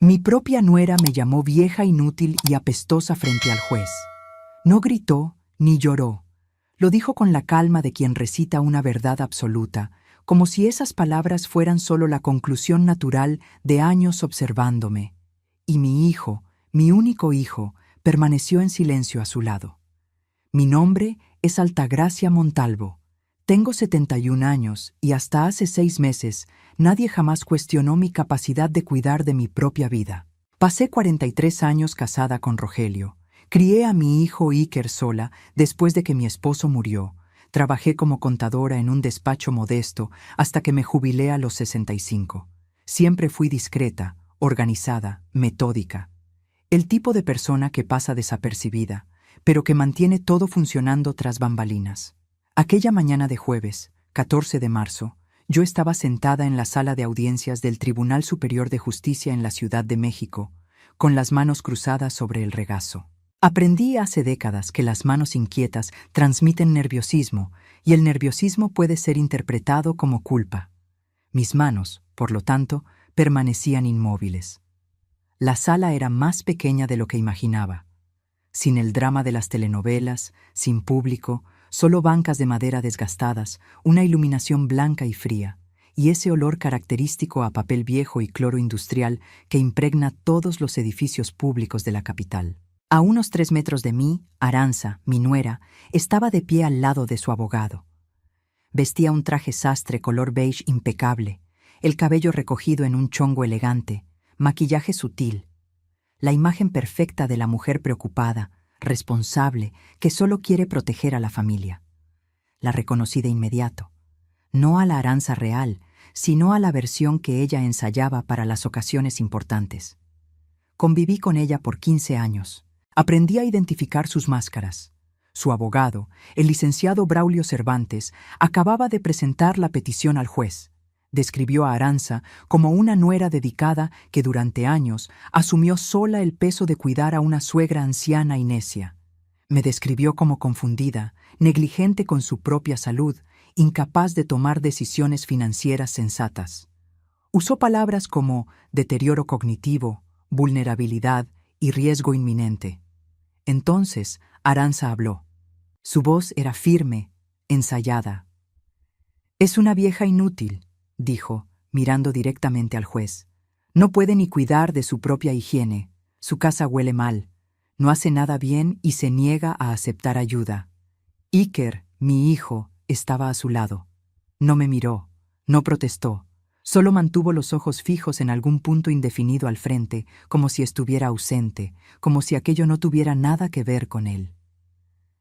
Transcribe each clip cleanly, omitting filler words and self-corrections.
Mi propia nuera me llamó vieja inútil y apestosa frente al juez. No gritó ni lloró. Lo dijo con la calma de quien recita una verdad absoluta, como si esas palabras fueran solo la conclusión natural de años observándome. Y mi hijo, mi único hijo, permaneció en silencio a su lado. Mi nombre es Altagracia Montalvo. Tengo 71 años y hasta hace 6 meses nadie jamás cuestionó mi capacidad de cuidar de mi propia vida. Pasé 43 años casada con Rogelio. Crié a mi hijo Iker sola después de que mi esposo murió. Trabajé como contadora en un despacho modesto hasta que me jubilé a los 65. Siempre fui discreta, organizada, metódica. El tipo de persona que pasa desapercibida, pero que mantiene todo funcionando tras bambalinas. Aquella mañana de jueves, 14 de marzo, yo estaba sentada en la sala de audiencias del Tribunal Superior de Justicia en la Ciudad de México, con las manos cruzadas sobre el regazo. Aprendí hace décadas que las manos inquietas transmiten nerviosismo y el nerviosismo puede ser interpretado como culpa. Mis manos, por lo tanto, permanecían inmóviles. La sala era más pequeña de lo que imaginaba. Sin el drama de las telenovelas, sin público, solo bancas de madera desgastadas, una iluminación blanca y fría, y ese olor característico a papel viejo y cloro industrial que impregna todos los edificios públicos de la capital. A unos 3 metros de mí, Aranza, mi nuera, estaba de pie al lado de su abogado. Vestía un traje sastre color beige impecable, el cabello recogido en un chongo elegante, maquillaje sutil, la imagen perfecta de la mujer preocupada, responsable, que solo quiere proteger a la familia. La reconocí de inmediato, no a la Aranza real, sino a la versión que ella ensayaba para las ocasiones importantes. Conviví con ella por 15 años. Aprendí a identificar sus máscaras. Su abogado, el licenciado Braulio Cervantes, acababa de presentar la petición al juez. Describió a Aranza como una nuera dedicada que durante años asumió sola el peso de cuidar a una suegra anciana y necia. Me describió como confundida, negligente con su propia salud, incapaz de tomar decisiones financieras sensatas. Usó palabras como deterioro cognitivo, vulnerabilidad y riesgo inminente. Entonces, Aranza habló. Su voz era firme, ensayada. «Es una vieja inútil», dijo, mirando directamente al juez. «No puede ni cuidar de su propia higiene. Su casa huele mal. No hace nada bien y se niega a aceptar ayuda». Iker, mi hijo, estaba a su lado. No me miró, no protestó. Solo mantuvo los ojos fijos en algún punto indefinido al frente, como si estuviera ausente, como si aquello no tuviera nada que ver con él.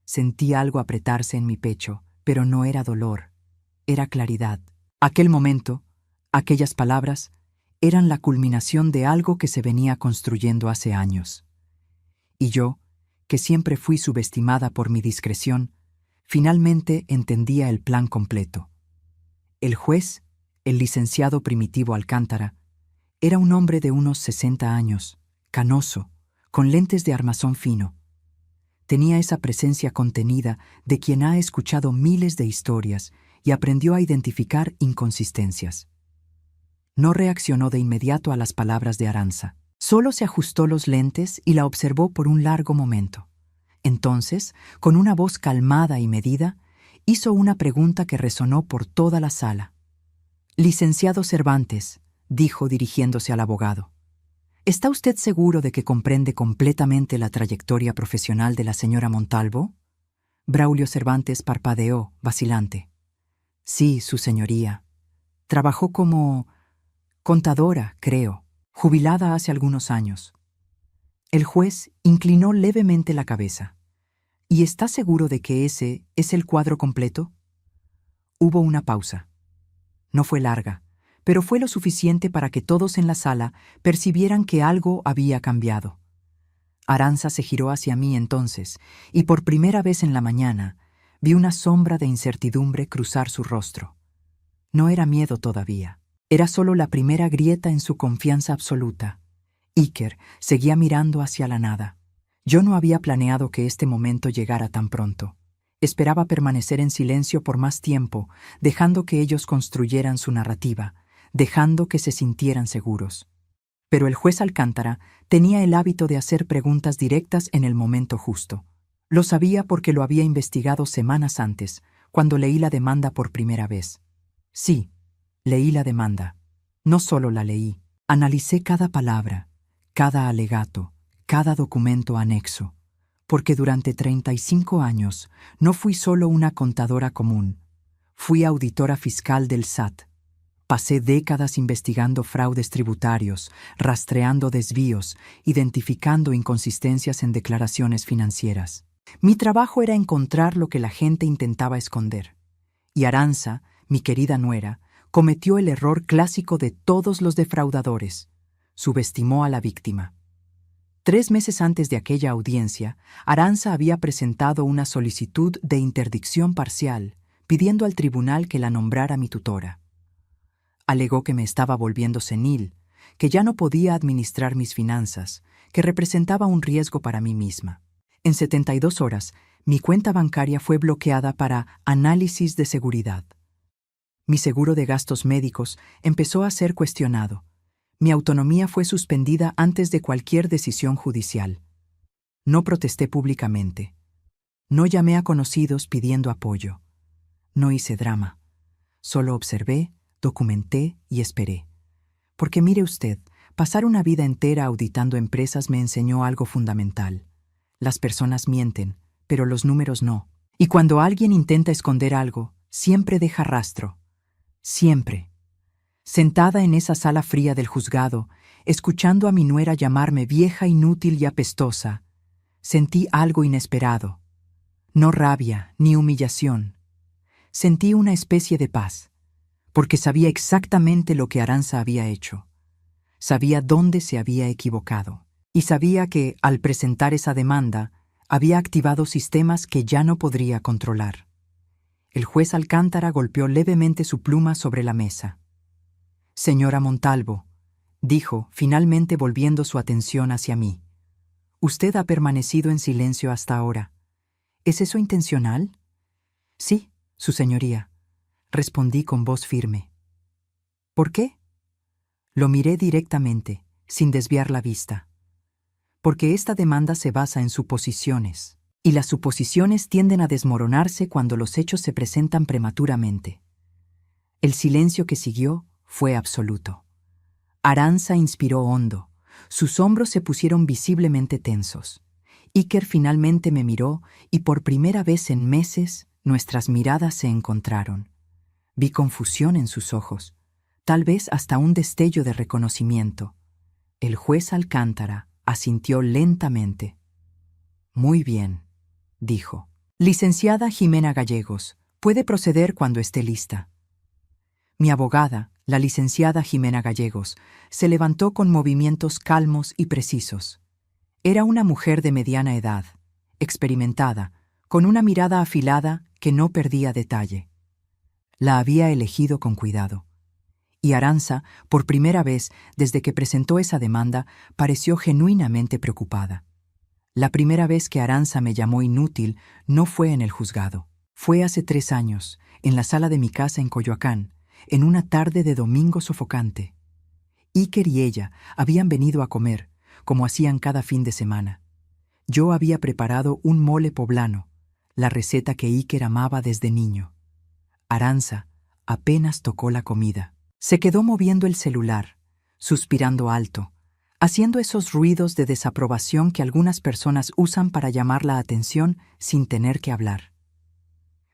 Sentí algo apretarse en mi pecho, pero no era dolor, era claridad. Aquel momento, aquellas palabras, eran la culminación de algo que se venía construyendo hace años. Y yo, que siempre fui subestimada por mi discreción, finalmente entendía el plan completo. El juez, el licenciado Primitivo Alcántara, era un hombre de unos 60 años, canoso, con lentes de armazón fino. Tenía esa presencia contenida de quien ha escuchado miles de historias y aprendió a identificar inconsistencias. No reaccionó de inmediato a las palabras de Aranza. Solo se ajustó los lentes y la observó por un largo momento. Entonces, con una voz calmada y medida, hizo una pregunta que resonó por toda la sala. «Licenciado Cervantes», dijo dirigiéndose al abogado, «¿está usted seguro de que comprende completamente la trayectoria profesional de la señora Montalvo?» Braulio Cervantes parpadeó, vacilante. «Sí, su señoría. Trabajó como contadora, creo, jubilada hace algunos años». El juez inclinó levemente la cabeza. «¿Y está seguro de que ese es el cuadro completo?» Hubo una pausa. No fue larga, pero fue lo suficiente para que todos en la sala percibieran que algo había cambiado. Aranza se giró hacia mí entonces, y por primera vez en la mañana vi una sombra de incertidumbre cruzar su rostro. No era miedo todavía, era solo la primera grieta en su confianza absoluta. Iker seguía mirando hacia la nada. Yo no había planeado que este momento llegara tan pronto. Esperaba permanecer en silencio por más tiempo, dejando que ellos construyeran su narrativa, dejando que se sintieran seguros. Pero el juez Alcántara tenía el hábito de hacer preguntas directas en el momento justo. Lo sabía porque lo había investigado semanas antes, cuando leí la demanda por primera vez. Sí, leí la demanda. No solo la leí, analicé cada palabra, cada alegato, cada documento anexo, porque durante 35 años no fui solo una contadora común, fui auditora fiscal del SAT. Pasé décadas investigando fraudes tributarios, rastreando desvíos, identificando inconsistencias en declaraciones financieras. Mi trabajo era encontrar lo que la gente intentaba esconder. Y Arantxa, mi querida nuera, cometió el error clásico de todos los defraudadores. Subestimó a la víctima. 3 meses antes de aquella audiencia, Arantxa había presentado una solicitud de interdicción parcial, pidiendo al tribunal que la nombrara mi tutora. Alegó que me estaba volviendo senil, que ya no podía administrar mis finanzas, que representaba un riesgo para mí misma. En 72 horas, mi cuenta bancaria fue bloqueada para análisis de seguridad. Mi seguro de gastos médicos empezó a ser cuestionado. Mi autonomía fue suspendida antes de cualquier decisión judicial. No protesté públicamente. No llamé a conocidos pidiendo apoyo. No hice drama. Solo observé, documenté y esperé. Porque mire usted, pasar una vida entera auditando empresas me enseñó algo fundamental. Las personas mienten, pero los números no. Y cuando alguien intenta esconder algo, siempre deja rastro. Siempre. Sentada en esa sala fría del juzgado, escuchando a mi nuera llamarme vieja, inútil y apestosa, sentí algo inesperado. No rabia ni humillación. Sentí una especie de paz, porque sabía exactamente lo que Arantxa había hecho. Sabía dónde se había equivocado. Y sabía que, al presentar esa demanda, había activado sistemas que ya no podría controlar. El juez Alcántara golpeó levemente su pluma sobre la mesa. «Señora Montalvo», dijo, finalmente volviendo su atención hacia mí, «usted ha permanecido en silencio hasta ahora. ¿Es eso intencional?» «Sí, su señoría», respondí con voz firme. «¿Por qué?» Lo miré directamente, sin desviar la vista. Porque esta demanda se basa en suposiciones, y las suposiciones tienden a desmoronarse cuando los hechos se presentan prematuramente. El silencio que siguió fue absoluto. Arantxa inspiró hondo. Sus hombros se pusieron visiblemente tensos. Iker finalmente me miró y por primera vez en meses nuestras miradas se encontraron. Vi confusión en sus ojos, tal vez hasta un destello de reconocimiento. El juez Alcántara asintió lentamente. «Muy bien», dijo. «Licenciada Jimena Gallegos, puede proceder cuando esté lista». Mi abogada, la licenciada Jimena Gallegos, se levantó con movimientos calmos y precisos. Era una mujer de mediana edad, experimentada, con una mirada afilada que no perdía detalle. La había elegido con cuidado. Y Arantxa, por primera vez desde que presentó esa demanda, pareció genuinamente preocupada. La primera vez que Arantxa me llamó inútil no fue en el juzgado. Fue hace 3 años, en la sala de mi casa en Coyoacán, en una tarde de domingo sofocante. Iker y ella habían venido a comer, como hacían cada fin de semana. Yo había preparado un mole poblano, la receta que Iker amaba desde niño. Arantxa apenas tocó la comida. Se quedó moviendo el celular, suspirando alto, haciendo esos ruidos de desaprobación que algunas personas usan para llamar la atención sin tener que hablar.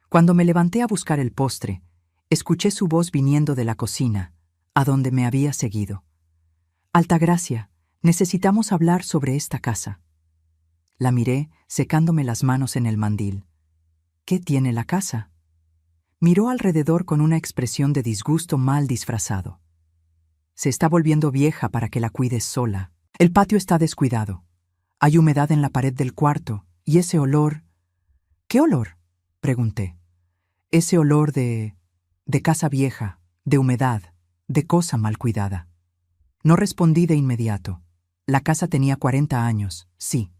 Cuando me levanté a buscar el postre, escuché su voz viniendo de la cocina, a donde me había seguido. «Altagracia, necesitamos hablar sobre esta casa». La miré, secándome las manos en el mandil. «¿Qué tiene la casa?» Miró alrededor con una expresión de disgusto mal disfrazado. «Se está volviendo vieja para que la cuides sola. El patio está descuidado. Hay humedad en la pared del cuarto y ese olor...» «¿Qué olor?», pregunté. «Ese olor de casa vieja, de humedad, de cosa mal cuidada». No respondí de inmediato. La casa tenía 40 años, sí.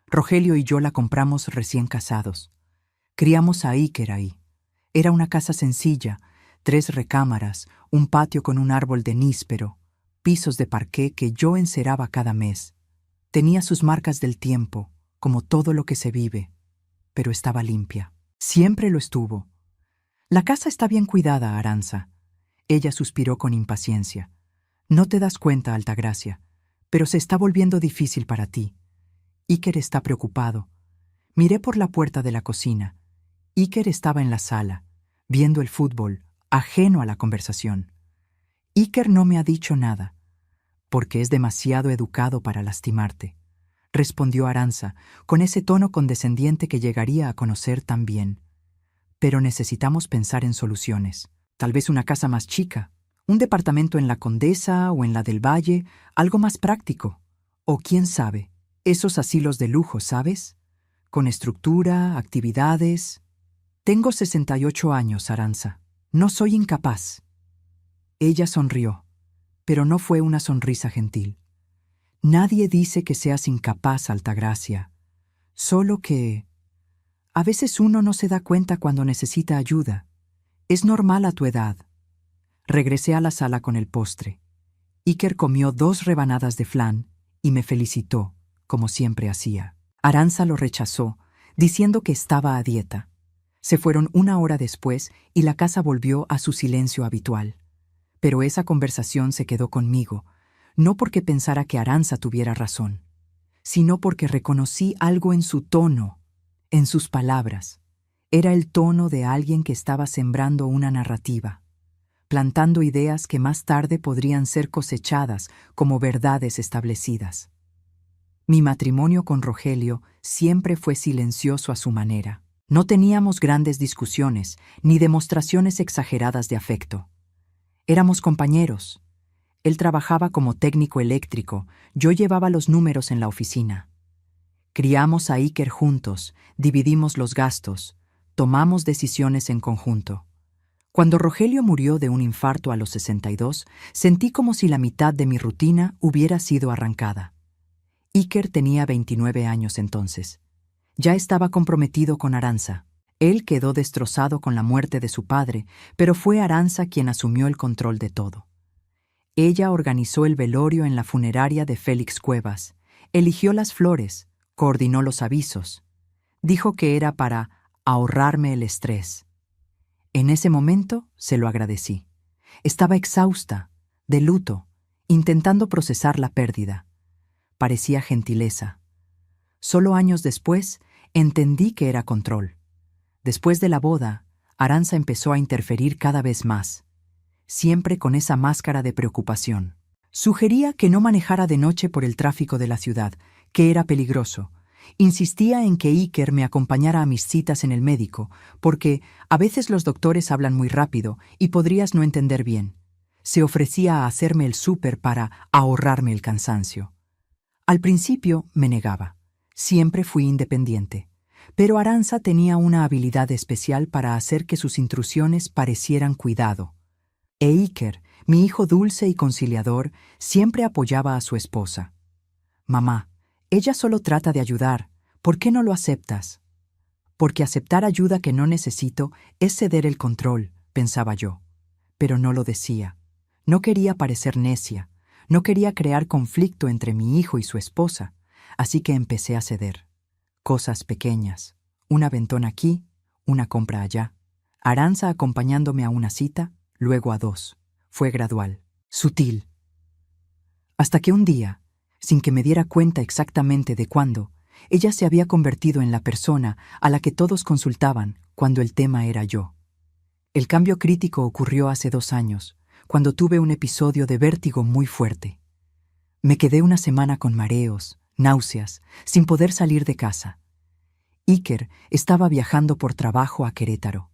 Rogelio y yo la compramos recién casados. Criamos a Iker ahí. Era una casa sencilla, 3 recámaras, un patio con un árbol de níspero, pisos de parqué que yo enceraba cada mes. Tenía sus marcas del tiempo, como todo lo que se vive, pero estaba limpia. Siempre lo estuvo. La casa está bien cuidada, Aranza. Ella suspiró con impaciencia. No te das cuenta, Altagracia, pero se está volviendo difícil para ti. Iker está preocupado. Miré por la puerta de la cocina. Iker estaba en la sala, viendo el fútbol, ajeno a la conversación. Iker no me ha dicho nada, porque es demasiado educado para lastimarte, respondió Aranza, con ese tono condescendiente que llegaría a conocer tan bien. Pero necesitamos pensar en soluciones. Tal vez una casa más chica, un departamento en la Condesa o en la del Valle, algo más práctico. O quién sabe, esos asilos de lujo, ¿sabes? Con estructura, actividades. Tengo 68 años, Aranza. No soy incapaz. Ella sonrió, pero no fue una sonrisa gentil. Nadie dice que seas incapaz, Altagracia. Solo que a veces uno no se da cuenta cuando necesita ayuda. Es normal a tu edad. Regresé a la sala con el postre. Iker comió 2 rebanadas de flan y me felicitó, como siempre hacía. Aranza lo rechazó, diciendo que estaba a dieta. Se fueron 1 hora después y la casa volvió a su silencio habitual. Pero esa conversación se quedó conmigo, no porque pensara que Aranza tuviera razón, sino porque reconocí algo en su tono, en sus palabras. Era el tono de alguien que estaba sembrando una narrativa, plantando ideas que más tarde podrían ser cosechadas como verdades establecidas. Mi matrimonio con Rogelio siempre fue silencioso a su manera. No teníamos grandes discusiones ni demostraciones exageradas de afecto. Éramos compañeros. Él trabajaba como técnico eléctrico, yo llevaba los números en la oficina. Criamos a Iker juntos, dividimos los gastos, tomamos decisiones en conjunto. Cuando Rogelio murió de un infarto a los 62, sentí como si la mitad de mi rutina hubiera sido arrancada. Iker tenía 29 años entonces. Ya estaba comprometido con Aranza. Él quedó destrozado con la muerte de su padre, pero fue Aranza quien asumió el control de todo. Ella organizó el velorio en la funeraria de Félix Cuevas, eligió las flores, coordinó los avisos. Dijo que era para ahorrarme el estrés. En ese momento se lo agradecí. Estaba exhausta, de luto, intentando procesar la pérdida. Parecía gentileza. Solo años después entendí que era control. Después de la boda, Aranza empezó a interferir cada vez más, siempre con esa máscara de preocupación. Sugería que no manejara de noche por el tráfico de la ciudad, que era peligroso. Insistía en que Iker me acompañara a mis citas en el médico, porque a veces los doctores hablan muy rápido y podrías no entender bien. Se ofrecía a hacerme el súper para ahorrarme el cansancio. Al principio me negaba. Siempre fui independiente. Pero Aranza tenía una habilidad especial para hacer que sus intrusiones parecieran cuidado. E Iker, mi hijo dulce y conciliador, siempre apoyaba a su esposa. «Mamá, ella solo trata de ayudar. ¿Por qué no lo aceptas?» «Porque aceptar ayuda que no necesito es ceder el control», pensaba yo. Pero no lo decía. No quería parecer necia. No quería crear conflicto entre mi hijo y su esposa. Así que empecé a ceder. Cosas pequeñas. Un aventón aquí, una compra allá. Aranza acompañándome a una cita, luego a 2. Fue gradual, sutil. Hasta que un día, sin que me diera cuenta exactamente de cuándo, ella se había convertido en la persona a la que todos consultaban cuando el tema era yo. El cambio crítico ocurrió hace 2 años, cuando tuve un episodio de vértigo muy fuerte. Me quedé una semana con mareos, náuseas, sin poder salir de casa. Iker estaba viajando por trabajo a Querétaro.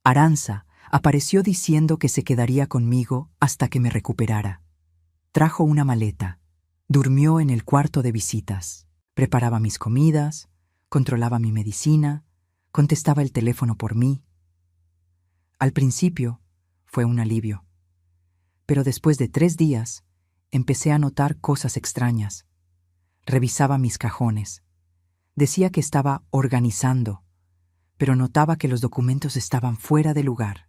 Aranza apareció diciendo que se quedaría conmigo hasta que me recuperara. Trajo una maleta. Durmió en el cuarto de visitas. Preparaba mis comidas, controlaba mi medicina, contestaba el teléfono por mí. Al principio fue un alivio. Pero después de 3 días, empecé a notar cosas extrañas. Revisaba mis cajones. Decía que estaba organizando, pero notaba que los documentos estaban fuera de lugar.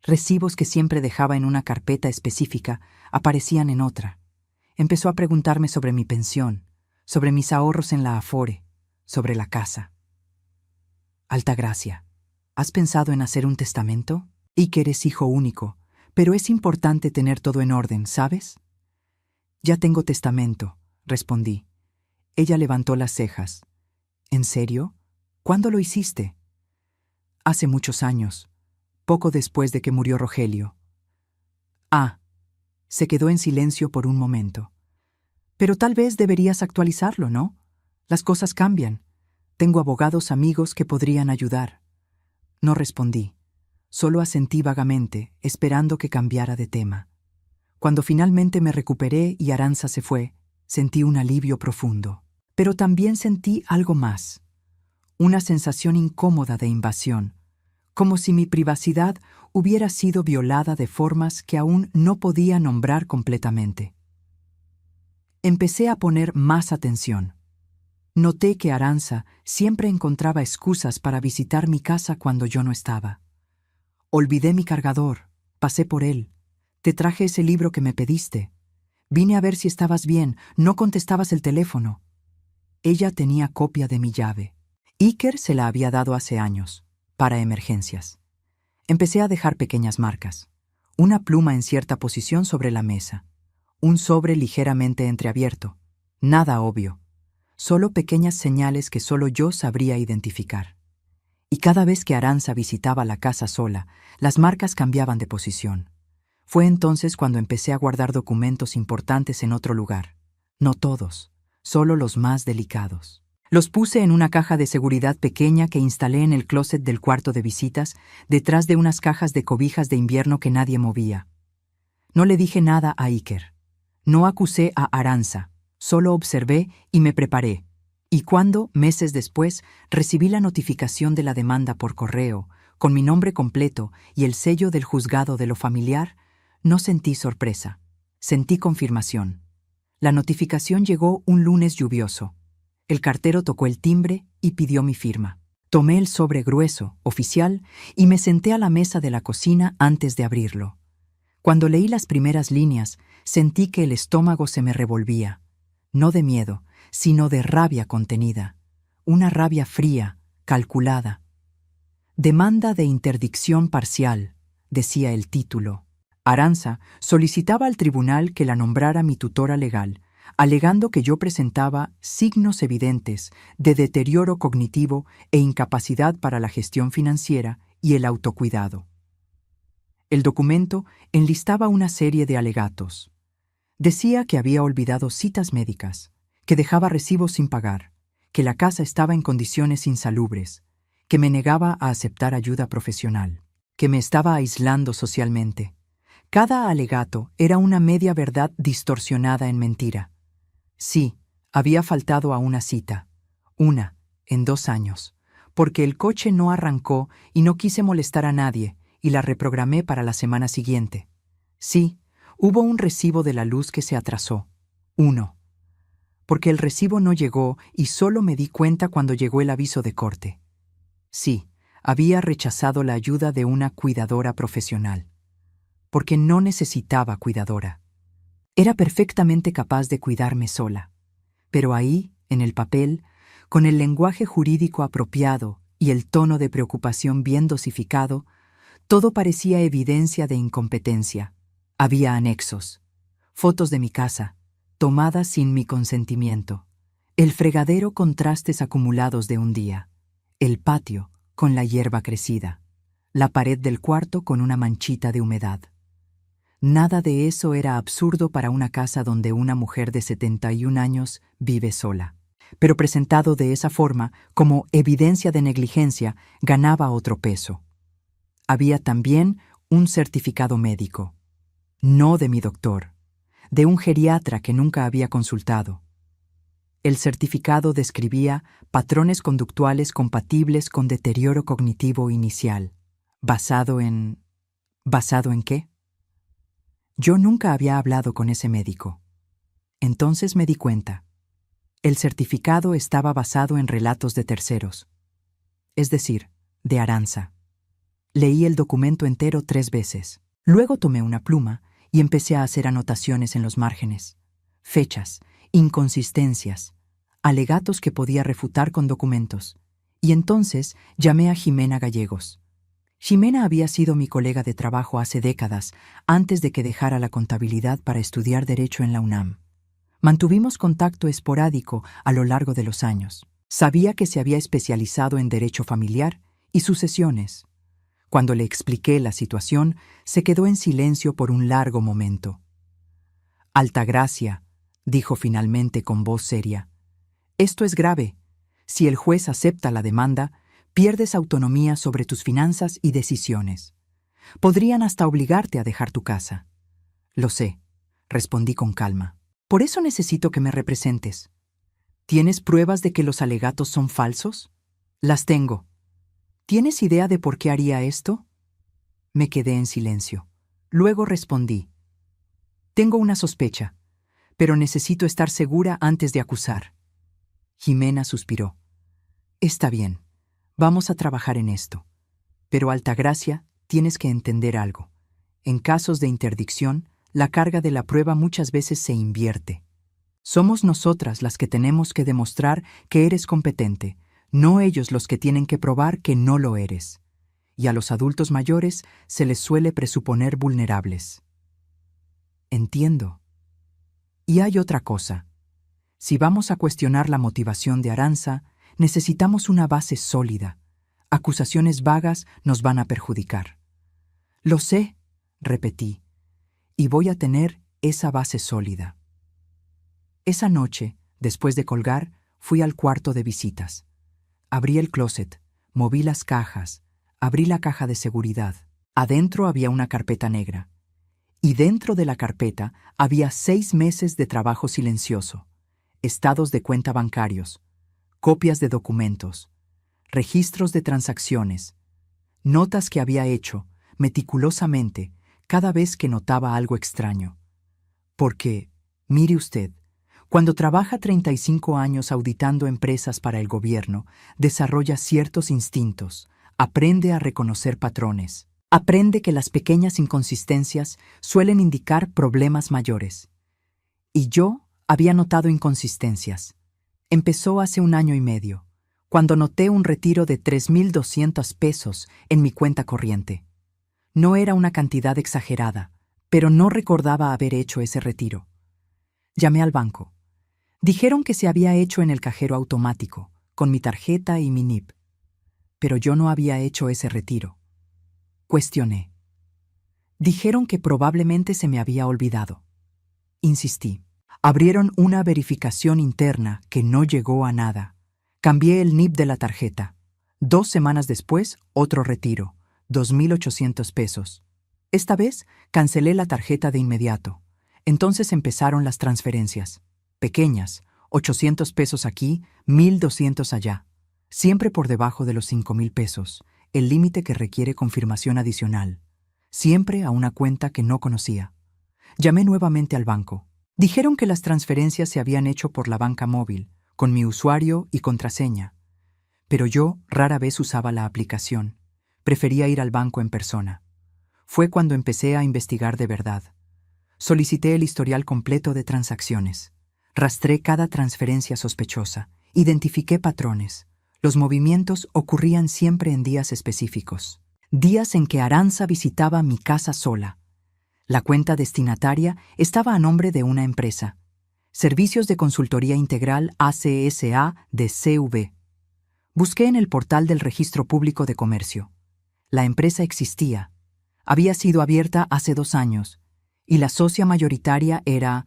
Recibos que siempre dejaba en una carpeta específica aparecían en otra. Empezó a preguntarme sobre mi pensión, sobre mis ahorros en la Afore, sobre la casa. Altagracia, ¿has pensado en hacer un testamento? Iker es hijo único, pero es importante tener todo en orden, ¿sabes? Ya tengo testamento, respondí. Ella levantó las cejas. ¿En serio? ¿Cuándo lo hiciste? Hace muchos años, poco después de que murió Rogelio. Ah, se quedó en silencio por un momento. Pero tal vez deberías actualizarlo, ¿no? Las cosas cambian. Tengo abogados amigos que podrían ayudar. No respondí. Solo asentí vagamente, esperando que cambiara de tema. Cuando finalmente me recuperé y Arantxa se fue, sentí un alivio profundo. Pero también sentí algo más. Una sensación incómoda de invasión, como si mi privacidad hubiera sido violada de formas que aún no podía nombrar completamente. Empecé a poner más atención. Noté que Arantxa siempre encontraba excusas para visitar mi casa cuando yo no estaba. Olvidé mi cargador, pasé por él. Te traje ese libro que me pediste. Vine a ver si estabas bien, no contestabas el teléfono. Ella tenía copia de mi llave. Iker se la había dado hace años, para emergencias. Empecé a dejar pequeñas marcas. Una pluma en cierta posición sobre la mesa. Un sobre ligeramente entreabierto. Nada obvio. Solo pequeñas señales que solo yo sabría identificar. Y cada vez que Arantxa visitaba la casa sola, las marcas cambiaban de posición. Fue entonces cuando empecé a guardar documentos importantes en otro lugar. No todos, solo los más delicados. Los puse en una caja de seguridad pequeña que instalé en el closet del cuarto de visitas, detrás de unas cajas de cobijas de invierno que nadie movía. No le dije nada a Iker. No acusé a Arantxa, solo observé y me preparé. Y cuando, meses después, recibí la notificación de la demanda por correo, con mi nombre completo y el sello del juzgado de lo familiar, no sentí sorpresa. Sentí confirmación. La notificación llegó un lunes lluvioso. El cartero tocó el timbre y pidió mi firma. Tomé el sobre grueso, oficial, y me senté a la mesa de la cocina antes de abrirlo. Cuando leí las primeras líneas, sentí que el estómago se me revolvía. No de miedo, sino de rabia contenida. Una rabia fría, calculada. Demanda de interdicción parcial, decía el título. Arantxa solicitaba al tribunal que la nombrara mi tutora legal, alegando que yo presentaba signos evidentes de deterioro cognitivo e incapacidad para la gestión financiera y el autocuidado. El documento enlistaba una serie de alegatos. Decía que había olvidado citas médicas, que dejaba recibos sin pagar, que la casa estaba en condiciones insalubres, que me negaba a aceptar ayuda profesional, que me estaba aislando socialmente. Cada alegato era una media verdad distorsionada en mentira. Sí, había faltado a una cita, una, en 2 años, porque el coche no arrancó y no quise molestar a nadie y la reprogramé para la semana siguiente. Sí, hubo un recibo de la luz que se atrasó, 1, porque el recibo no llegó y solo me di cuenta cuando llegó el aviso de corte. Sí, había rechazado la ayuda de una cuidadora profesional, porque no necesitaba cuidadora. Era perfectamente capaz de cuidarme sola. Pero ahí, en el papel, con el lenguaje jurídico apropiado y el tono de preocupación bien dosificado, todo parecía evidencia de incompetencia. Había anexos, fotos de mi casa, tomadas sin mi consentimiento, el fregadero con trastes acumulados de un día, el patio con la hierba crecida, la pared del cuarto con una manchita de humedad. Nada de eso era absurdo para una casa donde una mujer de 71 años vive sola. Pero presentado de esa forma, como evidencia de negligencia, ganaba otro peso. Había también un certificado médico. No de mi doctor, de un geriatra que nunca había consultado. El certificado describía patrones conductuales compatibles con deterioro cognitivo inicial. ¿Basado en qué? Yo nunca había hablado con ese médico. Entonces me di cuenta. El certificado estaba basado en relatos de terceros, es decir, de Arantxa. Leí el documento entero 3 veces. Luego tomé una pluma y empecé a hacer anotaciones en los márgenes. Fechas, inconsistencias, alegatos que podía refutar con documentos. Y entonces llamé a Jimena Gallegos. Jimena había sido mi colega de trabajo hace décadas, antes de que dejara la contabilidad para estudiar Derecho en la UNAM. Mantuvimos contacto esporádico a lo largo de los años. Sabía que se había especializado en Derecho familiar y sucesiones. Cuando le expliqué la situación, se quedó en silencio por un largo momento. Altagracia, dijo finalmente con voz seria. Esto es grave. Si el juez acepta la demanda, pierdes autonomía sobre tus finanzas y decisiones. Podrían hasta obligarte a dejar tu casa. Lo sé, respondí con calma. Por eso necesito que me representes. ¿Tienes pruebas de que los alegatos son falsos? Las tengo. ¿Tienes idea de por qué haría esto? Me quedé en silencio. Luego respondí. Tengo una sospecha, pero necesito estar segura antes de acusar. Jimena suspiró. Está bien, vamos a trabajar en esto. Pero Altagracia, tienes que entender algo. En casos de interdicción, la carga de la prueba muchas veces se invierte. Somos nosotras las que tenemos que demostrar que eres competente, no ellos los que tienen que probar que no lo eres. Y a los adultos mayores se les suele presuponer vulnerables. Entiendo. Y hay otra cosa. Si vamos a cuestionar la motivación de Arantxa, necesitamos una base sólida. Acusaciones vagas nos van a perjudicar. Lo sé, repetí, y voy a tener esa base sólida. Esa noche, después de colgar, fui al cuarto de visitas. Abrí el closet, moví las cajas, abrí la caja de seguridad. Adentro había una carpeta negra. Y dentro de la carpeta había 6 meses de trabajo silencioso, estados de cuenta bancarios, copias de documentos, registros de transacciones, notas que había hecho meticulosamente cada vez que notaba algo extraño. Porque, mire usted, cuando trabaja 35 años auditando empresas para el gobierno, desarrolla ciertos instintos, aprende a reconocer patrones, aprende que las pequeñas inconsistencias suelen indicar problemas mayores. Y yo había notado inconsistencias. Empezó hace 1 año y medio, cuando noté un retiro de 3,200 pesos en mi cuenta corriente. No era una cantidad exagerada, pero no recordaba haber hecho ese retiro. Llamé al banco. Dijeron que se había hecho en el cajero automático, con mi tarjeta y mi NIP. Pero yo no había hecho ese retiro. Cuestioné. Dijeron que probablemente se me había olvidado. Insistí. Abrieron una verificación interna que no llegó a nada. Cambié el NIP de la tarjeta. 2 semanas después, otro retiro, 2,800 pesos. Esta vez, cancelé la tarjeta de inmediato. Entonces empezaron las transferencias. Pequeñas, 800 pesos aquí, 1,200 allá. Siempre por debajo de los 5,000 pesos, el límite que requiere confirmación adicional. Siempre a una cuenta que no conocía. Llamé nuevamente al banco. Dijeron que las transferencias se habían hecho por la banca móvil, con mi usuario y contraseña. Pero yo rara vez usaba la aplicación. Prefería ir al banco en persona. Fue cuando empecé a investigar de verdad. Solicité el historial completo de transacciones. Rastré cada transferencia sospechosa. Identifiqué patrones. Los movimientos ocurrían siempre en días específicos. Días en que Arantxa visitaba mi casa sola. La cuenta destinataria estaba a nombre de una empresa. Servicios de Consultoría Integral ACSA de CV. Busqué en el portal del Registro Público de Comercio. La empresa existía. Había sido abierta hace 2 años y la socia mayoritaria era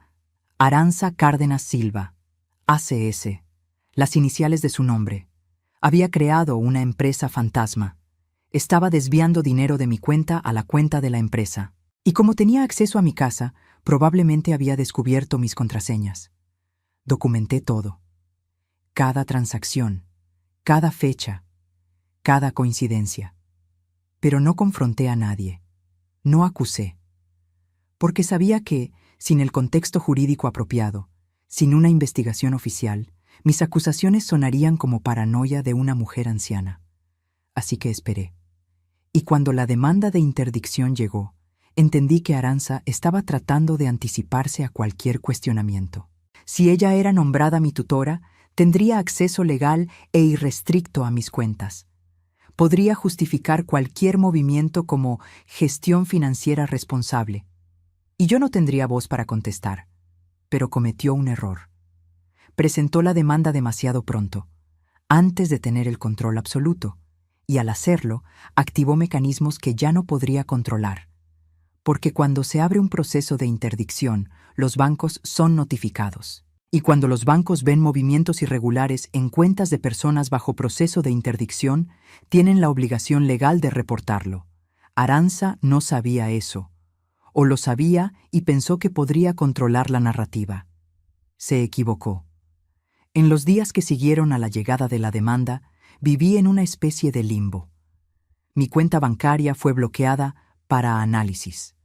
Arantxa Cárdenas Silva, ACS, las iniciales de su nombre. Había creado una empresa fantasma. Estaba desviando dinero de mi cuenta a la cuenta de la empresa. Y como tenía acceso a mi casa, probablemente había descubierto mis contraseñas. Documenté todo. Cada transacción, cada fecha, cada coincidencia. Pero no confronté a nadie. No acusé. Porque sabía que, sin el contexto jurídico apropiado, sin una investigación oficial, mis acusaciones sonarían como paranoia de una mujer anciana. Así que esperé. Y cuando la demanda de interdicción llegó, entendí que Arantxa estaba tratando de anticiparse a cualquier cuestionamiento. Si ella era nombrada mi tutora, tendría acceso legal e irrestricto a mis cuentas. Podría justificar cualquier movimiento como gestión financiera responsable. Y yo no tendría voz para contestar. Pero cometió un error. Presentó la demanda demasiado pronto, antes de tener el control absoluto, y al hacerlo, activó mecanismos que ya no podría controlar. Porque cuando se abre un proceso de interdicción, los bancos son notificados. Y cuando los bancos ven movimientos irregulares en cuentas de personas bajo proceso de interdicción, tienen la obligación legal de reportarlo. Arantxa no sabía eso, o lo sabía y pensó que podría controlar la narrativa. Se equivocó. En los días que siguieron a la llegada de la demanda, viví en una especie de limbo. Mi cuenta bancaria fue bloqueada para análisis.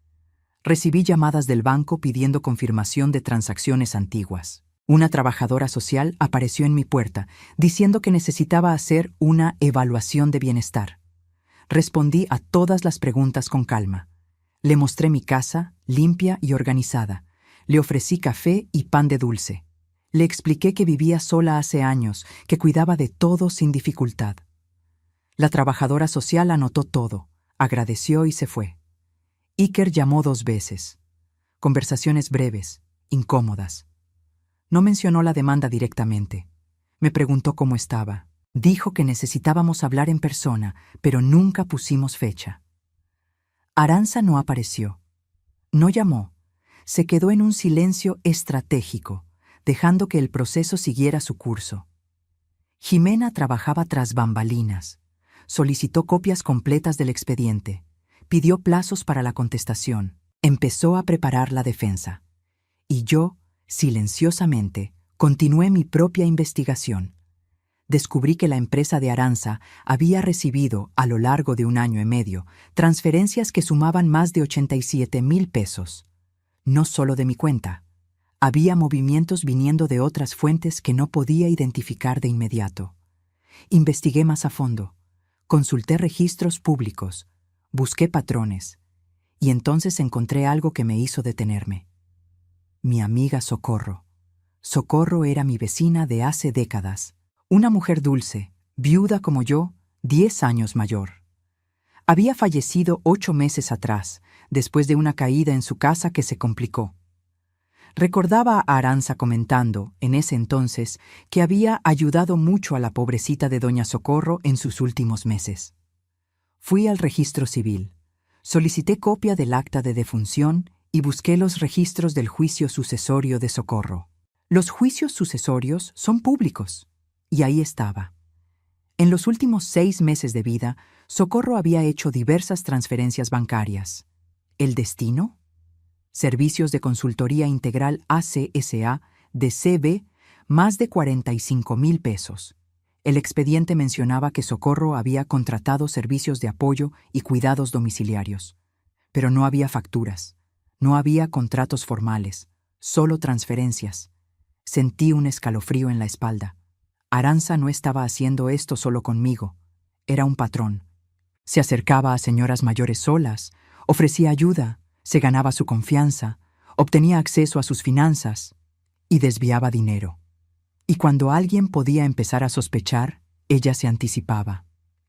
Recibí llamadas del banco pidiendo confirmación de transacciones antiguas. Una trabajadora social apareció en mi puerta, diciendo que necesitaba hacer una evaluación de bienestar. Respondí a todas las preguntas con calma. Le mostré mi casa, limpia y organizada. Le ofrecí café y pan de dulce. Le expliqué que vivía sola hace años, que cuidaba de todo sin dificultad. La trabajadora social anotó todo, agradeció y se fue. Iker llamó 2 veces. Conversaciones breves, incómodas. No mencionó la demanda directamente. Me preguntó cómo estaba. Dijo que necesitábamos hablar en persona, pero nunca pusimos fecha. Arantxa no apareció. No llamó. Se quedó en un silencio estratégico, dejando que el proceso siguiera su curso. Ximena trabajaba tras bambalinas. Solicitó copias completas del expediente. Pidió plazos para la contestación. Empezó a preparar la defensa. Y yo, silenciosamente, continué mi propia investigación. Descubrí que la empresa de Arantxa había recibido, a lo largo de 1 año y medio, transferencias que sumaban más de 87,000 pesos. No solo de mi cuenta. Había movimientos viniendo de otras fuentes que no podía identificar de inmediato. Investigué más a fondo. Consulté registros públicos. Busqué patrones. Y entonces encontré algo que me hizo detenerme. Mi amiga Socorro. Socorro era mi vecina de hace décadas. Una mujer dulce, viuda como yo, 10 años mayor. Había fallecido 8 meses atrás, después de una caída en su casa que se complicó. Recordaba a Arantxa comentando, en ese entonces, que había ayudado mucho a la pobrecita de doña Socorro en sus últimos meses. Fui al registro civil, solicité copia del acta de defunción y busqué los registros del juicio sucesorio de Socorro. Los juicios sucesorios son públicos, y ahí estaba. En los últimos 6 meses de vida, Socorro había hecho diversas transferencias bancarias. ¿El destino? Servicios de Consultoría Integral ACSA de CB, más de 45,000 pesos. El expediente mencionaba que Socorro había contratado servicios de apoyo y cuidados domiciliarios. Pero no había facturas, no había contratos formales, solo transferencias. Sentí un escalofrío en la espalda. Arantxa no estaba haciendo esto solo conmigo. Era un patrón. Se acercaba a señoras mayores solas, ofrecía ayuda, se ganaba su confianza, obtenía acceso a sus finanzas y desviaba dinero. Y cuando alguien podía empezar a sospechar, ella se anticipaba.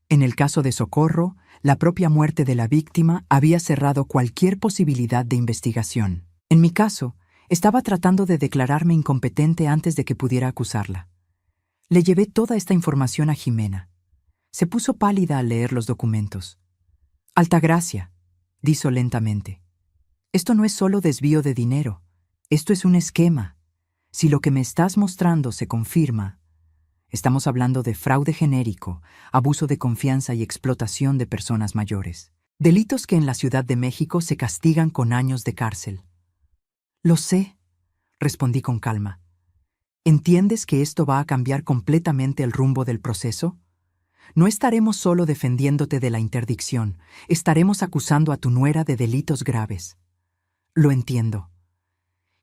En el caso de Socorro, la propia muerte de la víctima había cerrado cualquier posibilidad de investigación. En mi caso, estaba tratando de declararme incompetente antes de que pudiera acusarla. Le llevé toda esta información a Ximena. Se puso pálida al leer los documentos. Altagracia, dijo lentamente. Esto no es solo desvío de dinero. Esto es un esquema. Si lo que me estás mostrando se confirma, estamos hablando de fraude genérico, abuso de confianza y explotación de personas mayores. Delitos que en la Ciudad de México se castigan con años de cárcel. Lo sé, respondí con calma. ¿Entiendes que esto va a cambiar completamente el rumbo del proceso? No estaremos solo defendiéndote de la interdicción, estaremos acusando a tu nuera de delitos graves. Lo entiendo.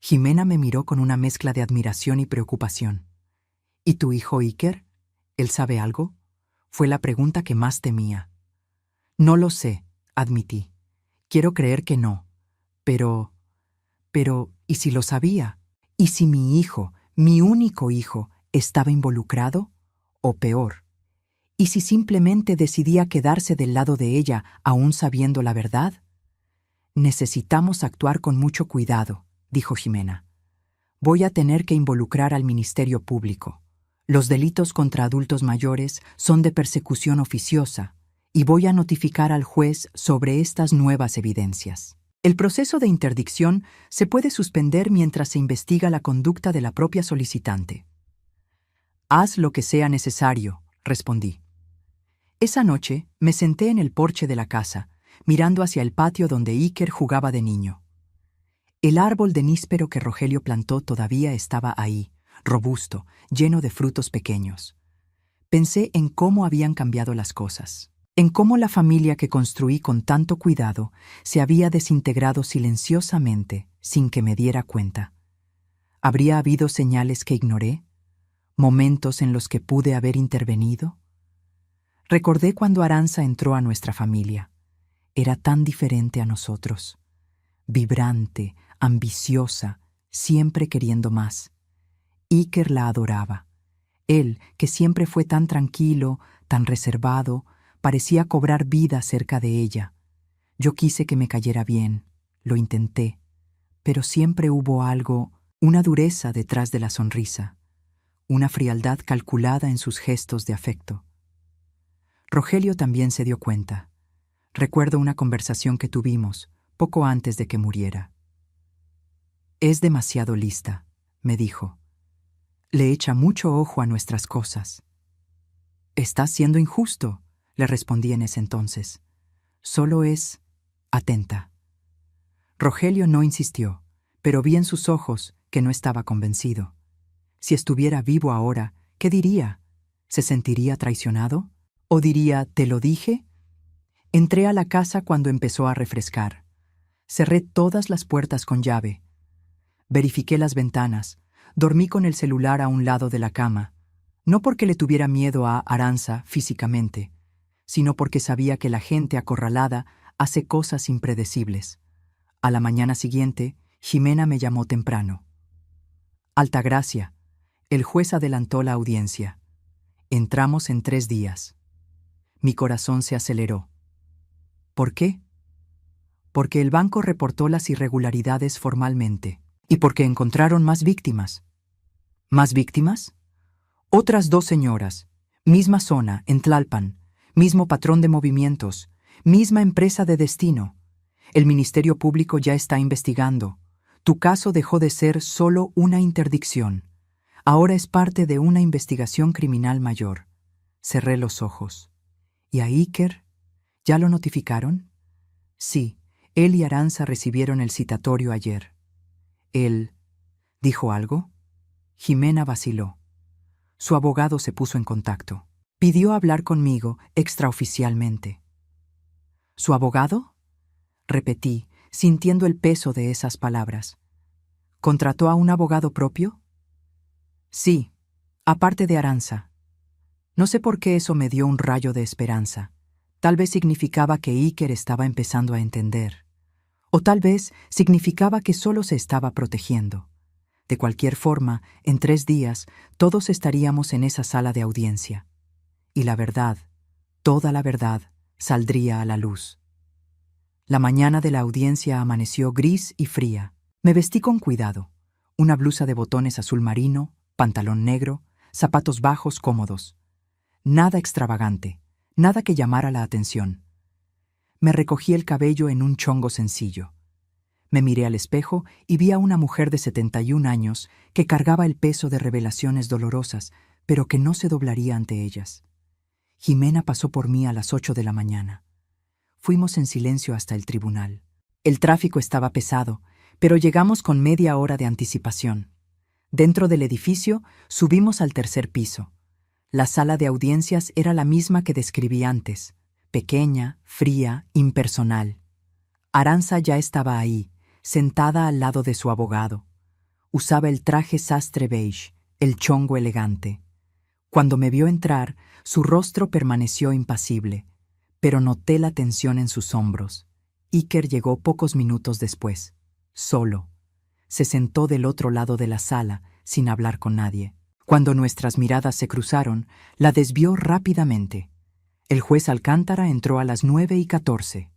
Ximena me miró con una mezcla de admiración y preocupación. ¿Y tu hijo Iker? ¿Él sabe algo? Fue la pregunta que más temía. No lo sé, admití. Quiero creer que no. ¿Y si lo sabía? ¿Y si mi hijo, mi único hijo, estaba involucrado? O peor, ¿y si simplemente decidía quedarse del lado de ella aún sabiendo la verdad? Necesitamos actuar con mucho cuidado, dijo Jimena. Voy a tener que involucrar al Ministerio Público. Los delitos contra adultos mayores son de persecución oficiosa y voy a notificar al juez sobre estas nuevas evidencias. El proceso de interdicción se puede suspender mientras se investiga la conducta de la propia solicitante. Haz lo que sea necesario, respondí. Esa noche me senté en el porche de la casa, mirando hacia el patio donde Iker jugaba de niño. El árbol de níspero que Rogelio plantó todavía estaba ahí, robusto, lleno de frutos pequeños. Pensé en cómo habían cambiado las cosas, en cómo la familia que construí con tanto cuidado se había desintegrado silenciosamente sin que me diera cuenta. ¿Habría habido señales que ignoré? ¿Momentos en los que pude haber intervenido? Recordé cuando Aranza entró a nuestra familia. Era tan diferente a nosotros. Vibrante, ambiciosa, siempre queriendo más. Iker la adoraba. Él, que siempre fue tan tranquilo, tan reservado, parecía cobrar vida cerca de ella. Yo quise que me cayera bien, lo intenté, pero siempre hubo algo, una dureza detrás de la sonrisa, una frialdad calculada en sus gestos de afecto. Rogelio también se dio cuenta. Recuerdo una conversación que tuvimos, poco antes de que muriera. Es demasiado lista, me dijo. Le echa mucho ojo a nuestras cosas. Estás siendo injusto, le respondí en ese entonces. Solo es atenta. Rogelio no insistió, pero vi en sus ojos que no estaba convencido. Si estuviera vivo ahora, ¿qué diría? ¿Se sentiría traicionado? ¿O diría, te lo dije? Entré a la casa cuando empezó a refrescar. Cerré todas las puertas con llave. Verifiqué las ventanas. Dormí con el celular a un lado de la cama, no porque le tuviera miedo a Aranza físicamente, sino porque sabía que la gente acorralada hace cosas impredecibles. A la mañana siguiente, Jimena me llamó temprano. Altagracia, el juez adelantó la audiencia. Entramos en 3 días. Mi corazón se aceleró. ¿Por qué? Porque el banco reportó las irregularidades formalmente. Y porque encontraron más víctimas. ¿Más víctimas? Otras 2 señoras, misma zona, en Tlalpan, mismo patrón de movimientos, misma empresa de destino. El Ministerio Público ya está investigando. Tu caso dejó de ser solo una interdicción. Ahora es parte de una investigación criminal mayor. Cerré los ojos. ¿Y a Iker? ¿Ya lo notificaron? Sí, él y Aranza recibieron el citatorio ayer. ¿Él dijo algo? Jimena vaciló. Su abogado se puso en contacto. Pidió hablar conmigo extraoficialmente. ¿Su abogado? Repetí, sintiendo el peso de esas palabras. ¿Contrató a un abogado propio? Sí, aparte de Aranza. No sé por qué eso me dio un rayo de esperanza. Tal vez significaba que Iker estaba empezando a entender. O tal vez significaba que solo se estaba protegiendo. De cualquier forma, en 3 días, todos estaríamos en esa sala de audiencia. Y la verdad, toda la verdad, saldría a la luz. La mañana de la audiencia amaneció gris y fría. Me vestí con cuidado. Una blusa de botones azul marino, pantalón negro, zapatos bajos cómodos. Nada extravagante, nada que llamara la atención. Me recogí el cabello en un chongo sencillo. Me miré al espejo y vi a una mujer de 71 años que cargaba el peso de revelaciones dolorosas, pero que no se doblaría ante ellas. Jimena pasó por mí a las 8 de la mañana. Fuimos en silencio hasta el tribunal. El tráfico estaba pesado, pero llegamos con media hora de anticipación. Dentro del edificio subimos al 3er piso. La sala de audiencias era la misma que describí antes, pequeña, fría, impersonal. Aranza ya estaba ahí, sentada al lado de su abogado. Usaba el traje sastre beige, el chongo elegante. Cuando me vio entrar, su rostro permaneció impasible, pero noté la tensión en sus hombros. Iker llegó pocos minutos después, solo. Se sentó del otro lado de la sala, sin hablar con nadie. Cuando nuestras miradas se cruzaron, la desvió rápidamente. El juez Alcántara entró a las 9:14.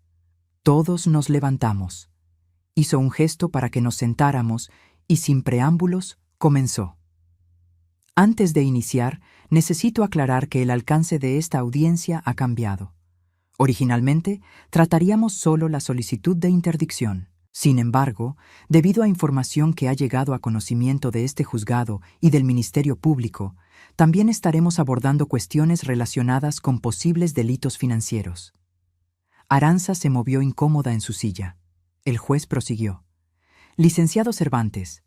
Todos nos levantamos. Hizo un gesto para que nos sentáramos y, sin preámbulos, comenzó. Antes de iniciar, necesito aclarar que el alcance de esta audiencia ha cambiado. Originalmente, trataríamos solo la solicitud de interdicción. Sin embargo, debido a información que ha llegado a conocimiento de este juzgado y del Ministerio Público, también estaremos abordando cuestiones relacionadas con posibles delitos financieros. Arantza se movió incómoda en su silla. El juez prosiguió. Licenciado Cervantes,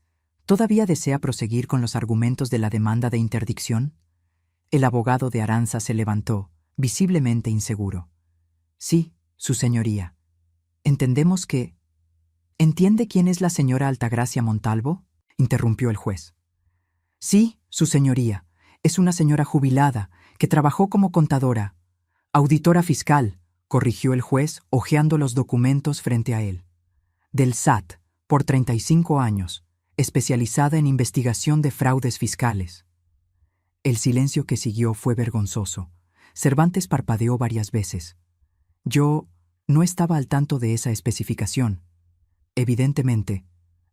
¿todavía desea proseguir con los argumentos de la demanda de interdicción? El abogado de Arantza se levantó, visiblemente inseguro. Sí, su señoría. Entendemos que... ¿Entiende quién es la señora Altagracia Montalvo?, interrumpió el juez. Sí, su señoría. Es una señora jubilada, que trabajó como contadora. Auditora fiscal, corrigió el juez, hojeando los documentos frente a él. Del SAT, por 35 años, especializada en investigación de fraudes fiscales. El silencio que siguió fue vergonzoso. Cervantes parpadeó varias veces. Yo no estaba al tanto de esa especificación. Evidentemente,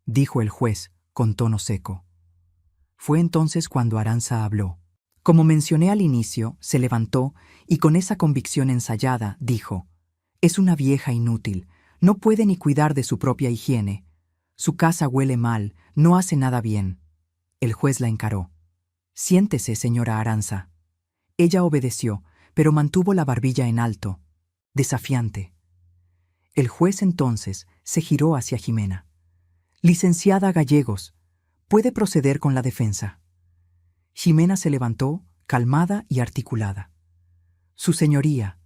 dijo el juez con tono seco. Fue entonces cuando Arantza habló. Como mencioné al inicio, se levantó y con esa convicción ensayada dijo: «Es una vieja inútil, no puede ni cuidar de su propia higiene. Su casa huele mal, no hace nada bien». El juez la encaró. «Siéntese, señora Arantza». Ella obedeció, pero mantuvo la barbilla en alto, desafiante. El juez entonces se giró hacia Jimena. «Licenciada Gallegos, puede proceder con la defensa». Jimena se levantó, calmada y articulada. «Su señoría,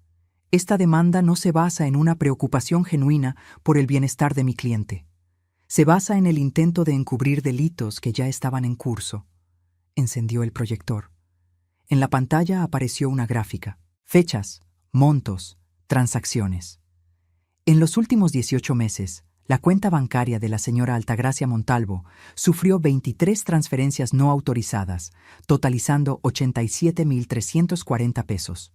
esta demanda no se basa en una preocupación genuina por el bienestar de mi cliente. Se basa en el intento de encubrir delitos que ya estaban en curso». Encendió el proyector. En la pantalla apareció una gráfica. Fechas, montos, transacciones. En los últimos 18 meses, la cuenta bancaria de la señora Altagracia Montalvo sufrió 23 transferencias no autorizadas, totalizando 87.340 pesos.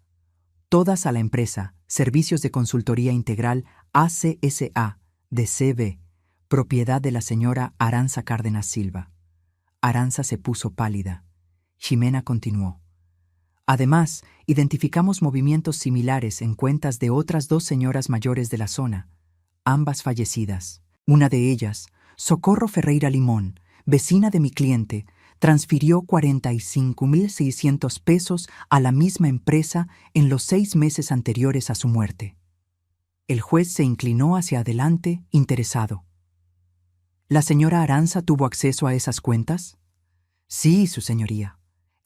Todas a la empresa Servicios de Consultoría Integral ACSA de CB, propiedad de la señora Arantza Cárdenas Silva. Arantza se puso pálida. Jimena continuó. Además, identificamos movimientos similares en cuentas de otras 2 señoras mayores de la zona, ambas fallecidas. Una de ellas, Socorro Ferreira Limón, vecina de mi cliente, transfirió 45.600 pesos a la misma empresa en los 6 meses anteriores a su muerte. El juez se inclinó hacia adelante, interesado. ¿La señora Arantza tuvo acceso a esas cuentas? Sí, su señoría.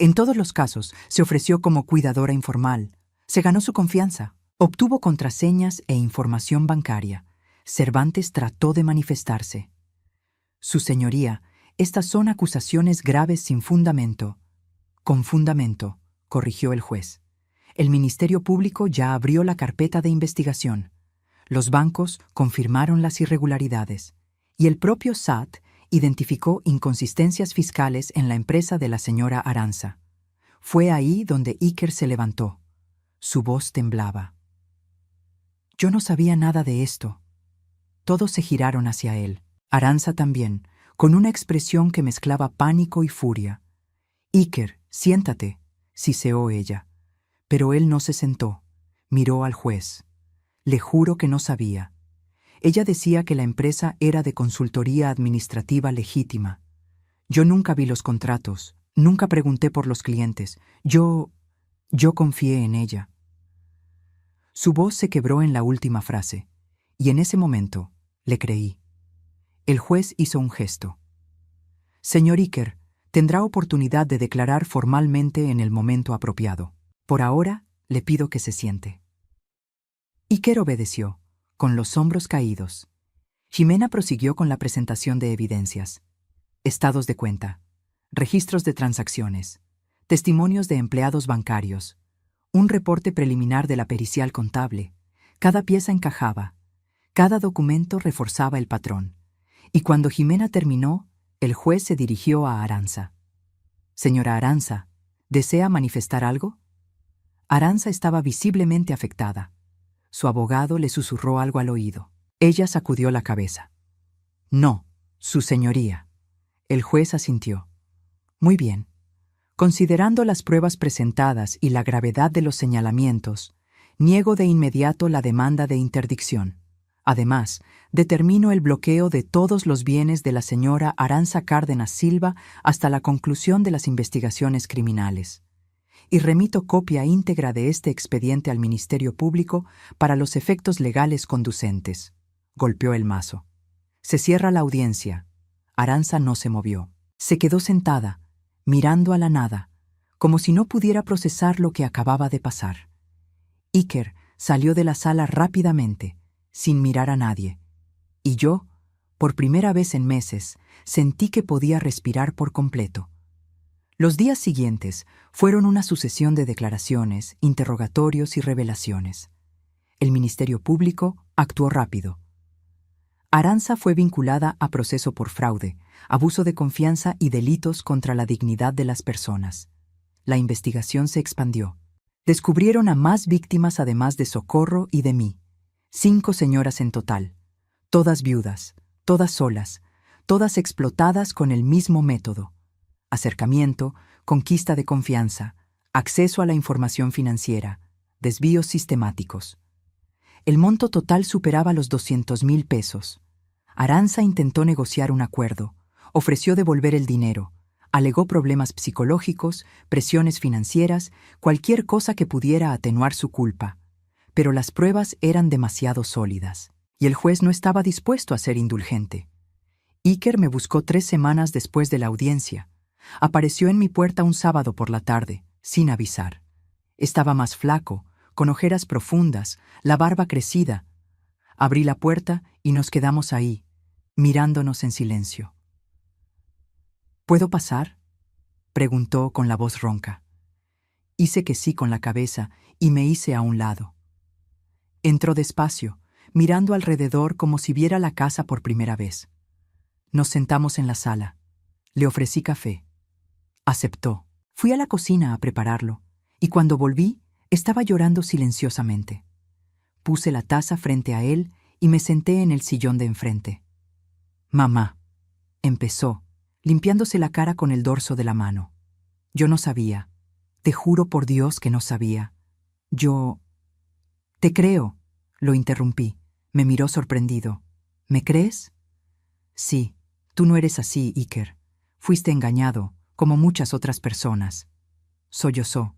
En todos los casos, se ofreció como cuidadora informal. Se ganó su confianza. Obtuvo contraseñas e información bancaria. Cervantes trató de manifestarse. Su señoría, estas son acusaciones graves sin fundamento. Con fundamento, corrigió el juez. El Ministerio Público ya abrió la carpeta de investigación. Los bancos confirmaron las irregularidades. Y el propio SAT identificó inconsistencias fiscales en la empresa de la señora Arantza. Fue ahí donde Iker se levantó. Su voz temblaba. Yo no sabía nada de esto. Todos se giraron hacia él. Arantza también, con una expresión que mezclaba pánico y furia. Iker, siéntate, siseó ella. Pero él no se sentó. Miró al juez. Le juro que no sabía. Ella decía que la empresa era de consultoría administrativa legítima. Yo nunca vi los contratos, nunca pregunté por los clientes. Yo confié en ella. Su voz se quebró en la última frase, y en ese momento le creí. El juez hizo un gesto. Señor Iker, tendrá oportunidad de declarar formalmente en el momento apropiado. Por ahora, le pido que se siente. Iker obedeció, con los hombros caídos. Jimena prosiguió con la presentación de evidencias. Estados de cuenta, registros de transacciones, testimonios de empleados bancarios, Un reporte preliminar de la pericial contable. Cada pieza encajaba. Cada documento reforzaba el patrón. Y cuando Jimena terminó, el juez se dirigió a Arantxa. «Señora Arantxa, ¿desea manifestar algo?» Arantxa estaba visiblemente afectada. Su abogado le susurró algo al oído. Ella sacudió la cabeza. «No, su señoría». El juez asintió. «Muy bien. Considerando las pruebas presentadas y la gravedad de los señalamientos, niego de inmediato la demanda de interdicción. Además, determino el bloqueo de todos los bienes de la señora Arantxa Cárdenas Silva hasta la conclusión de las investigaciones criminales. Y remito copia íntegra de este expediente al Ministerio Público para los efectos legales conducentes». Golpeó el mazo. «Se cierra la audiencia». Arantxa no se movió. Se quedó sentada, mirando a la nada, como si no pudiera procesar lo que acababa de pasar. Iker salió de la sala rápidamente, sin mirar a nadie, y yo, por primera vez en meses, sentí que podía respirar por completo. Los días siguientes fueron una sucesión de declaraciones, interrogatorios y revelaciones. El Ministerio Público actuó rápido. Arantxa fue vinculada a proceso por fraude, abuso de confianza y delitos contra la dignidad de las personas. La investigación se expandió. Descubrieron a más víctimas además de Socorro y de mí. 5 señoras en total, todas viudas, todas solas, todas explotadas con el mismo método: acercamiento, conquista de confianza, acceso a la información financiera, desvíos sistemáticos. El monto total superaba los 200,000 pesos. Arantxa intentó negociar un acuerdo, ofreció devolver el dinero, alegó problemas psicológicos, presiones financieras, cualquier cosa que pudiera atenuar su culpa. Pero las pruebas eran demasiado sólidas, y el juez no estaba dispuesto a ser indulgente. Iker me buscó 3 semanas después de la audiencia. Apareció en mi puerta un sábado por la tarde, sin avisar. Estaba más flaco, con ojeras profundas, la barba crecida. Abrí la puerta y nos quedamos ahí, mirándonos en silencio. «¿Puedo pasar?», preguntó con la voz ronca. Hice que sí con la cabeza y me hice a un lado. Entró despacio, mirando alrededor como si viera la casa por primera vez. Nos sentamos en la sala. Le ofrecí café. Aceptó. Fui a la cocina a prepararlo, y cuando volví, estaba llorando silenciosamente. Puse la taza frente a él y me senté en el sillón de enfrente. «Mamá», empezó, limpiándose la cara con el dorso de la mano. «Yo no sabía. Te juro por Dios que no sabía. Yo...» «Te creo», lo interrumpí. Me miró sorprendido. «¿Me crees?» «Sí, tú no eres así, Iker. Fuiste engañado, como muchas otras personas». Sollozó.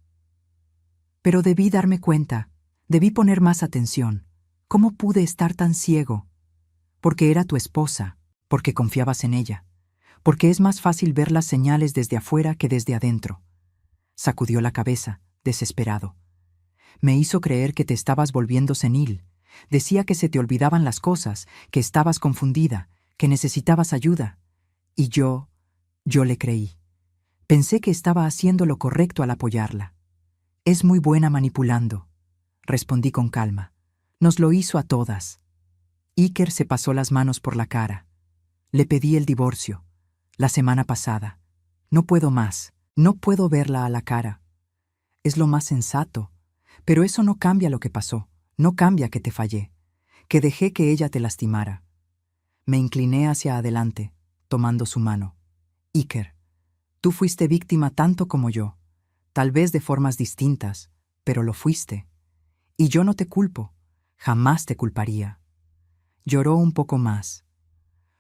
«Pero debí darme cuenta, debí poner más atención. ¿Cómo pude estar tan ciego? Porque era tu esposa, porque confiabas en ella, porque es más fácil ver las señales desde afuera que desde adentro». Sacudió la cabeza, desesperado. «Me hizo creer que te estabas volviendo senil. Decía que se te olvidaban las cosas, que estabas confundida, que necesitabas ayuda. Y yo le creí. Pensé que estaba haciendo lo correcto al apoyarla. Es muy buena manipulando», respondí con calma. «Nos lo hizo a todas». Iker se pasó las manos por la cara. «Le pedí el divorcio, la semana pasada. No puedo más, no puedo verla a la cara. Es lo más sensato, pero eso no cambia lo que pasó, no cambia que te fallé, que dejé que ella te lastimara». Me incliné hacia adelante, tomando su mano. «Iker, tú fuiste víctima tanto como yo, tal vez de formas distintas, pero lo fuiste. Y yo no te culpo, jamás te culparía». Lloró un poco más.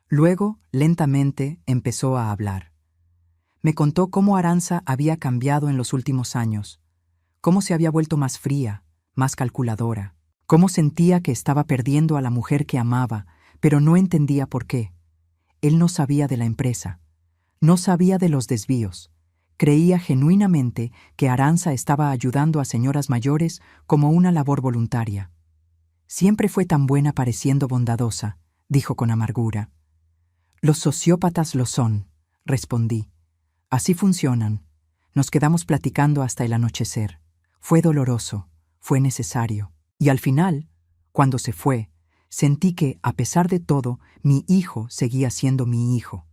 Luego, lentamente, empezó a hablar. Me contó cómo Arantxa había cambiado en los últimos años, cómo se había vuelto más fría, más calculadora, cómo sentía que estaba perdiendo a la mujer que amaba, pero no entendía por qué. Él no sabía de la empresa, no sabía de los desvíos. Creía genuinamente que Arantxa estaba ayudando a señoras mayores como una labor voluntaria. «Siempre fue tan buena pareciendo bondadosa», dijo con amargura. «Los sociópatas lo son», respondí. «Así funcionan. Nos quedamos platicando hasta el anochecer. Fue doloroso, fue necesario. Y al final, cuando se fue, sentí que, a pesar de todo, mi hijo seguía siendo mi hijo.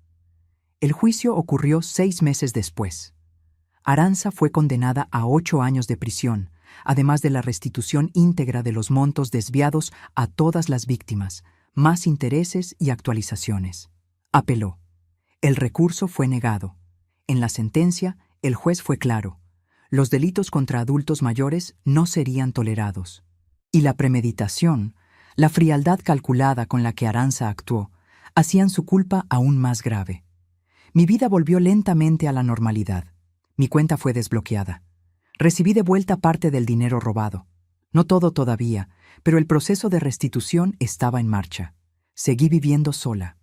El juicio ocurrió 6 meses después. Arantxa fue condenada a 8 años de prisión, además de la restitución íntegra de los montos desviados a todas las víctimas, más intereses y actualizaciones. Apeló. El recurso fue negado. En la sentencia, el juez fue claro. Los delitos contra adultos mayores no serían tolerados. Y la premeditación, la frialdad calculada con la que Arantxa actuó, hacían su culpa aún más grave. Mi vida volvió lentamente a la normalidad. Mi cuenta fue desbloqueada. Recibí de vuelta parte del dinero robado. No todo todavía, pero el proceso de restitución estaba en marcha. Seguí viviendo sola.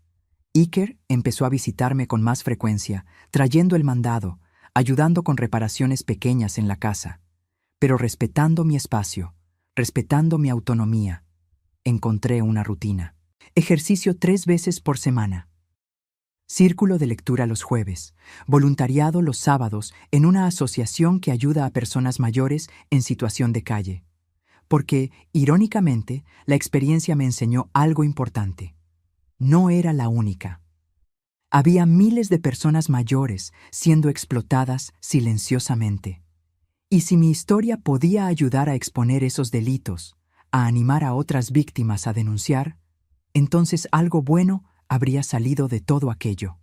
Iker empezó a visitarme con más frecuencia, trayendo el mandado, ayudando con reparaciones pequeñas en la casa, pero respetando mi espacio, respetando mi autonomía. Encontré una rutina. Ejercicio 3 veces por semana. Círculo de lectura los jueves. Voluntariado los sábados en una asociación que ayuda a personas mayores en situación de calle. Porque, irónicamente, la experiencia me enseñó algo importante. No era la única. Había miles de personas mayores siendo explotadas silenciosamente. Y si mi historia podía ayudar a exponer esos delitos, a animar a otras víctimas a denunciar, entonces algo bueno habría salido de todo aquello.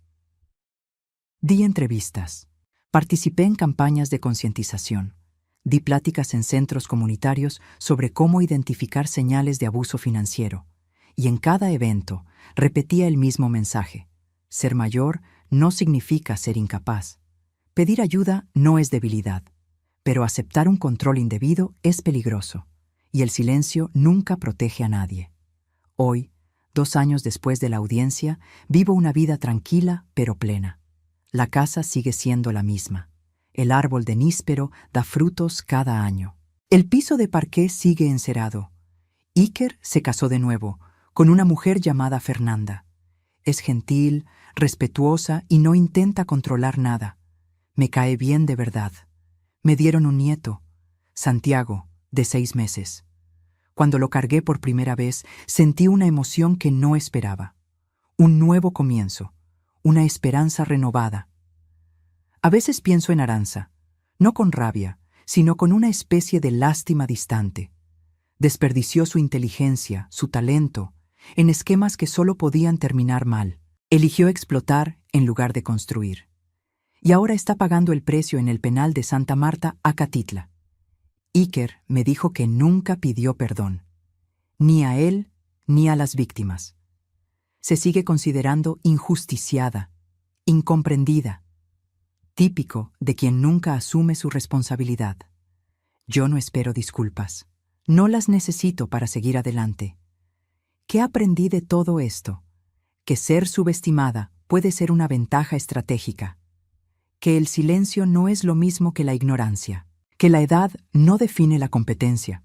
Di entrevistas. Participé en campañas de concientización. Di pláticas en centros comunitarios sobre cómo identificar señales de abuso financiero. Y en cada evento repetía el mismo mensaje. Ser mayor no significa ser incapaz. Pedir ayuda no es debilidad, pero aceptar un control indebido es peligroso, y el silencio nunca protege a nadie. Hoy, 2 años después de la audiencia, vivo una vida tranquila pero plena. La casa sigue siendo la misma. El árbol de níspero da frutos cada año. El piso de parqué sigue encerado. Iker se casó de nuevo, con una mujer llamada Fernanda. Es gentil, respetuosa y no intenta controlar nada. Me cae bien de verdad. Me dieron un nieto, Santiago, de 6 meses. Cuando lo cargué por primera vez, sentí una emoción que no esperaba. Un nuevo comienzo, una esperanza renovada. A veces pienso en Arantxa, no con rabia, sino con una especie de lástima distante. Desperdició su inteligencia, su talento, en esquemas que solo podían terminar mal. Eligió explotar en lugar de construir. Y ahora está pagando el precio en el penal de Santa Marta, Acatitla. Iker me dijo que nunca pidió perdón, ni a él ni a las víctimas. Se sigue considerando injusticiada, incomprendida, típico de quien nunca asume su responsabilidad. Yo no espero disculpas, no las necesito para seguir adelante. ¿Qué aprendí de todo esto? Que ser subestimada puede ser una ventaja estratégica, que el silencio no es lo mismo que la ignorancia, que la edad no define la competencia,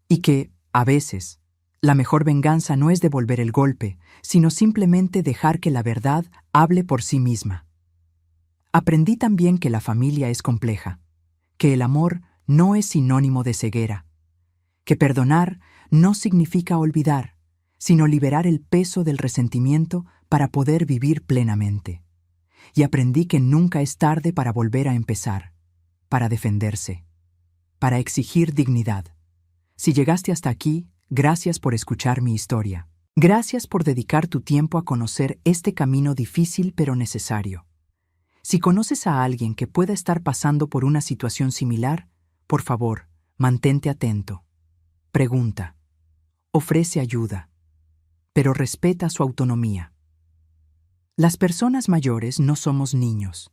y que, a veces, la mejor venganza no es devolver el golpe, sino simplemente dejar que la verdad hable por sí misma. Aprendí también que la familia es compleja, que el amor no es sinónimo de ceguera, que perdonar no significa olvidar, sino liberar el peso del resentimiento para poder vivir plenamente. Y aprendí que nunca es tarde para volver a empezar, para defenderse, para exigir dignidad. Si llegaste hasta aquí, gracias por escuchar mi historia. Gracias por dedicar tu tiempo a conocer este camino difícil pero necesario. Si conoces a alguien que pueda estar pasando por una situación similar, por favor, mantente atento. Pregunta. Ofrece ayuda, pero respeta su autonomía. Las personas mayores no somos niños.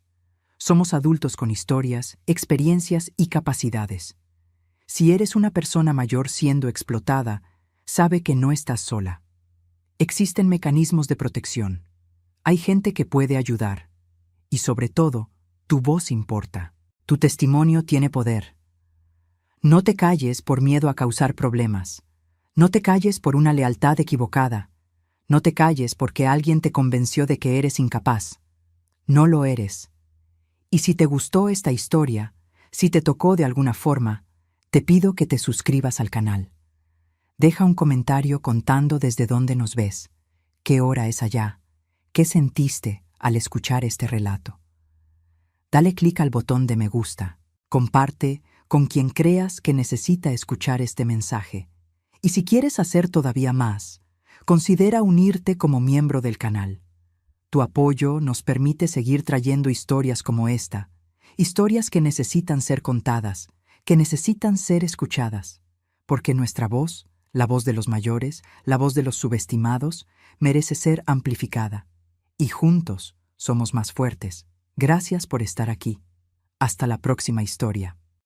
Somos adultos con historias, experiencias y capacidades. Si eres una persona mayor siendo explotada, sabe que no estás sola. Existen mecanismos de protección. Hay gente que puede ayudar. Y sobre todo, tu voz importa. Tu testimonio tiene poder. No te calles por miedo a causar problemas. No te calles por una lealtad equivocada. No te calles porque alguien te convenció de que eres incapaz. No lo eres. Y si te gustó esta historia, si te tocó de alguna forma, Te pido que te suscribas al canal. Deja un comentario contando desde dónde nos ves, qué hora es allá, qué sentiste al escuchar este relato. Dale clic al botón de me gusta, comparte con quien creas que necesita escuchar este mensaje. Y si quieres hacer todavía más, considera unirte como miembro del canal. Tu apoyo nos permite seguir trayendo historias como esta, historias que necesitan ser contadas, que necesitan ser escuchadas, porque nuestra voz, la voz de los mayores, la voz de los subestimados, merece ser amplificada. Y juntos somos más fuertes. Gracias por estar aquí. Hasta la próxima historia.